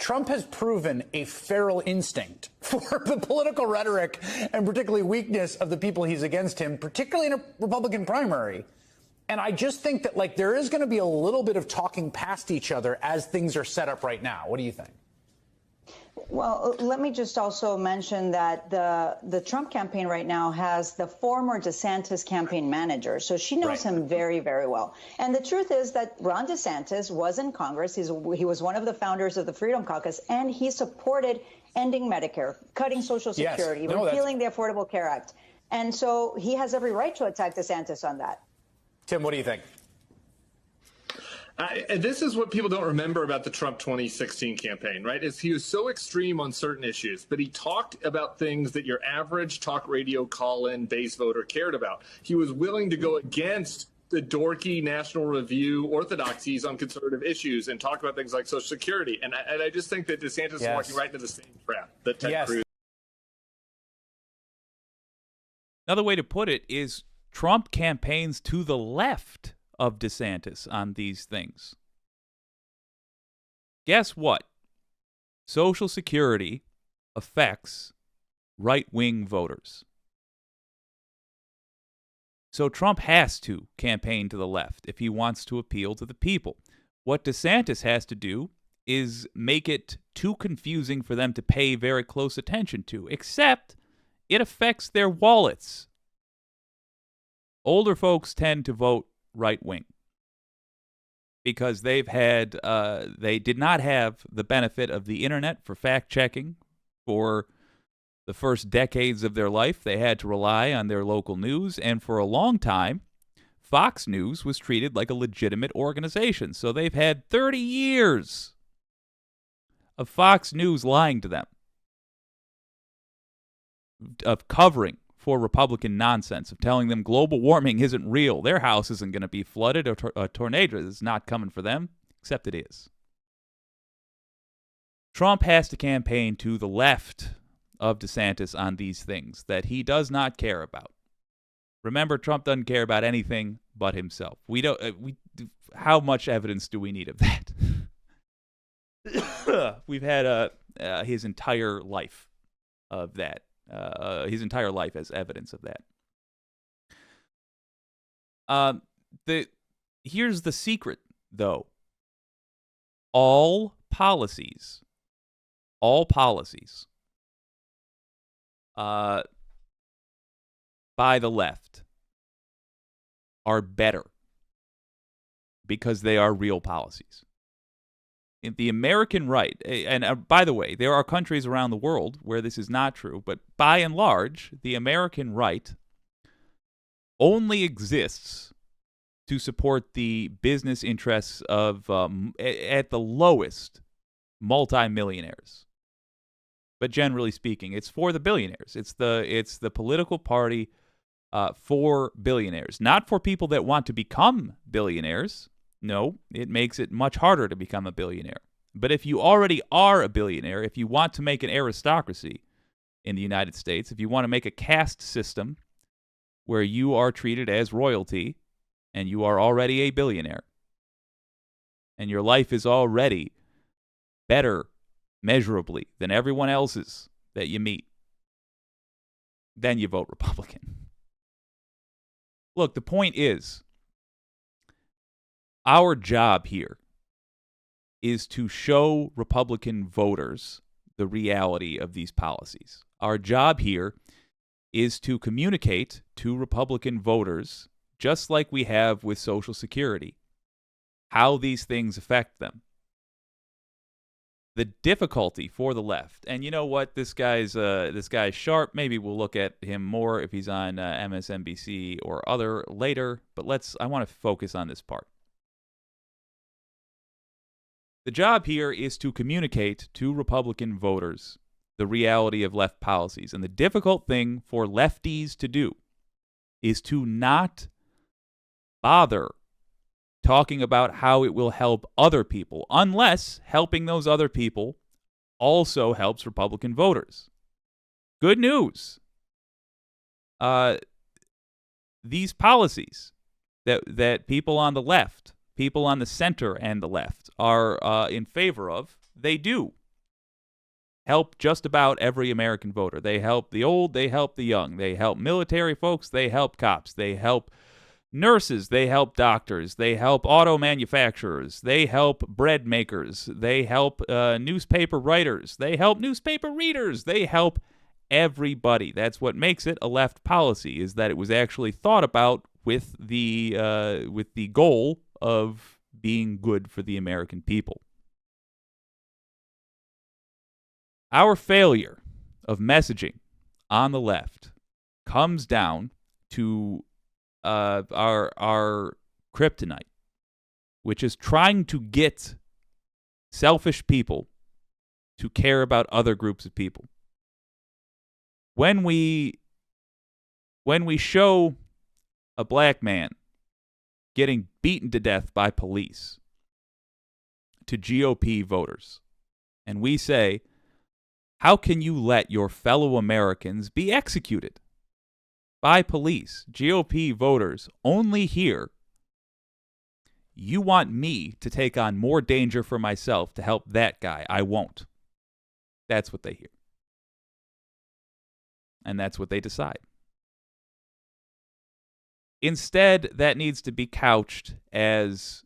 Trump has proven a feral instinct for the political rhetoric and particularly weakness of the people he's against him, particularly in a Republican primary. And I just think that, like, there is going to be a little bit of talking past each other as things are set up right now. What do you think? Well, let me just also mention that the Trump campaign right now has the former DeSantis campaign manager. So she knows him very, very well. And the truth is that Ron DeSantis was in Congress. He was one of the founders of the Freedom Caucus, and he supported ending Medicare, cutting Social Security, repealing the Affordable Care Act. And so he has every right to attack DeSantis on that. Tim, what do you think? This is what people don't remember about the Trump 2016 campaign, right? Is he was so extreme on certain issues, but he talked about things that your average talk radio call-in base voter cared about. He was willing to go against the dorky National Review orthodoxies on conservative issues and talk about things like Social Security. And I just think that DeSantis is walking right into the same trap that Ted Cruz. Another way to put it is Trump campaigns to the left of DeSantis on these things. Guess what? Social Security affects right-wing voters. So Trump has to campaign to the left if he wants to appeal to the people. What DeSantis has to do is make it too confusing for them to pay very close attention to, except it affects their wallets. Older folks tend to vote right-wing because they did not have the benefit of the internet for fact-checking for the first decades of their life. They had to rely on their local news, and for a long time, Fox News was treated like a legitimate organization. So they've had 30 years of Fox News lying to them, of covering for Republican nonsense, of telling them global warming isn't real, their house isn't going to be flooded, or a tornado is not coming for them, except it is. Trump has to campaign to the left of DeSantis on these things that he does not care about. Remember, Trump doesn't care about anything but himself. How much evidence do we need of that? We've had his entire life of that. His entire life as evidence of that. Here's the secret, though. All policies by the left are better because they are real policies. The American right, and by the way, there are countries around the world where this is not true, but by and large, the American right only exists to support the business interests of, at the lowest, multimillionaires. But generally speaking, it's for the billionaires. It's the political party for billionaires, not for people that want to become billionaires. No, it makes it much harder to become a billionaire. But if you already are a billionaire, if you want to make an aristocracy in the United States, if you want to make a caste system where you are treated as royalty and you are already a billionaire and your life is already better measurably than everyone else's that you meet, then you vote Republican. Look, the point is, our job here is to show Republican voters the reality of these policies. Our job here is to communicate to Republican voters, just like we have with Social Security, how these things affect them. The difficulty for the left, and you know what, this guy's sharp. Maybe we'll look at him more if he's on MSNBC or other later, but I want to focus on this part. The job here is to communicate to Republican voters the reality of left policies. And the difficult thing for lefties to do is to not bother talking about how it will help other people, unless helping those other people also helps Republican voters. Good news. These policies that people on the left, people on the center and the left are in favor of, they do help just about every American voter. They help the old, they help the young. They help military folks, they help cops. They help nurses, they help doctors. They help auto manufacturers. They help bread makers. They help newspaper writers. They help newspaper readers. They help everybody. That's what makes it a left policy, is that it was actually thought about with the goal of being good for the American people. Our failure of messaging on the left comes down to our kryptonite, which is trying to get selfish people to care about other groups of people. When we show a black man getting beaten to death by police to GOP voters, and we say, how can you let your fellow Americans be executed by police? GOP voters only hear, you want me to take on more danger for myself to help that guy. I won't. That's what they hear. And that's what they decide. Instead, that needs to be couched as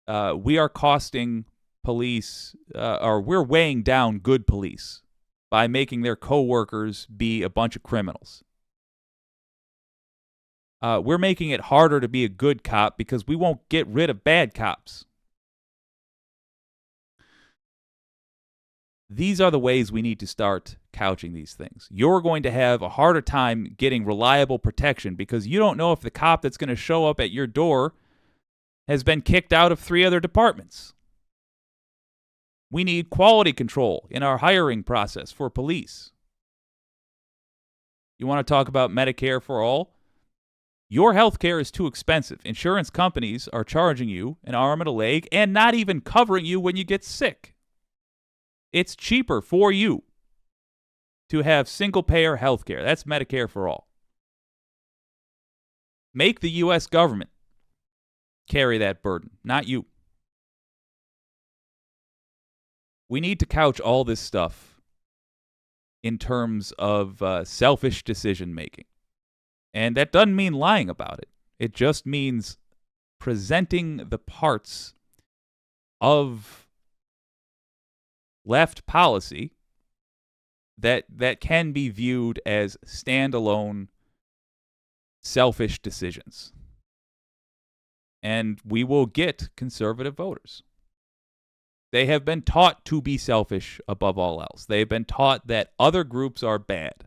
we are costing police, or we're weighing down good police by making their co-workers be a bunch of criminals. We're making it harder to be a good cop because we won't get rid of bad cops. These are the ways we need to start couching these things. You're going to have a harder time getting reliable protection because you don't know if the cop that's going to show up at your door has been kicked out of 3 other departments. We need quality control in our hiring process for police. You want to talk about Medicare for all? Your health care is too expensive. Insurance companies are charging you an arm and a leg and not even covering you when you get sick. It's cheaper for you to have single-payer health care. That's Medicare for all. Make the U.S. government carry that burden, not you. We need to couch all this stuff in terms of selfish decision-making. And that doesn't mean lying about it. It just means presenting the parts of left policy that can be viewed as standalone, selfish decisions. And we will get conservative voters. They have been taught to be selfish above all else. They've been taught that other groups are bad.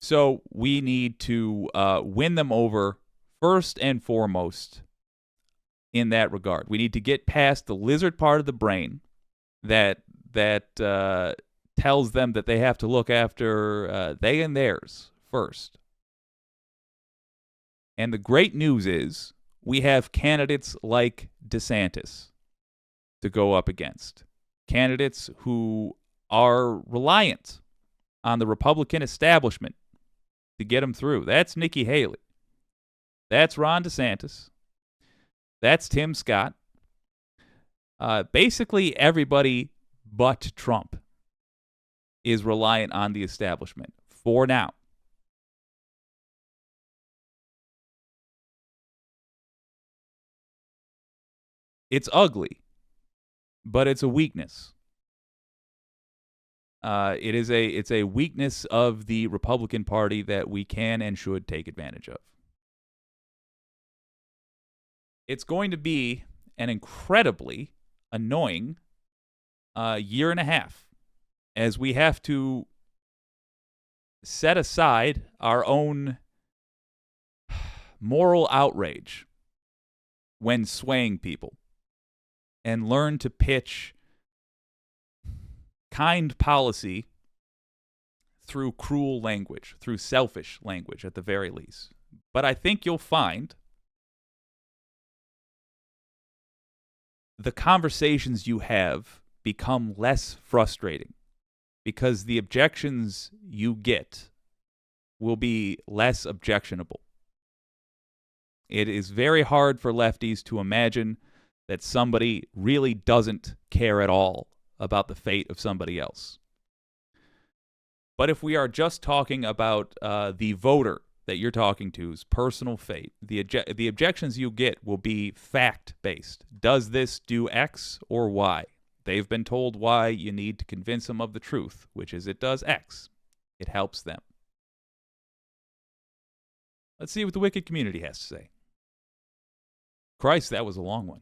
So we need to win them over first and foremost in that regard. We need to get past the lizard part of the brain that tells them that they have to look after they and theirs first. And the great news is we have candidates like DeSantis to go up against. Candidates who are reliant on the Republican establishment to get them through. That's Nikki Haley. That's Ron DeSantis. That's Tim Scott. Basically, everybody but Trump is reliant on the establishment for now. It's ugly, but it's a weakness. It's a weakness of the Republican Party that we can and should take advantage of. It's going to be an incredibly annoying year and a half as we have to set aside our own moral outrage when swaying people and learn to pitch kind policy through cruel language, through selfish language at the very least. But I think you'll find the conversations you have become less frustrating because the objections you get will be less objectionable. It is very hard for lefties to imagine that somebody really doesn't care at all about the fate of somebody else. But if we are just talking about the voter that you're talking to's personal fate, the objections you get will be fact-based. Does this do X or Y? They've been told Y. You need to convince them of the truth, which is it does X. It helps them. Let's see what the wicked community has to say. Christ, that was a long one.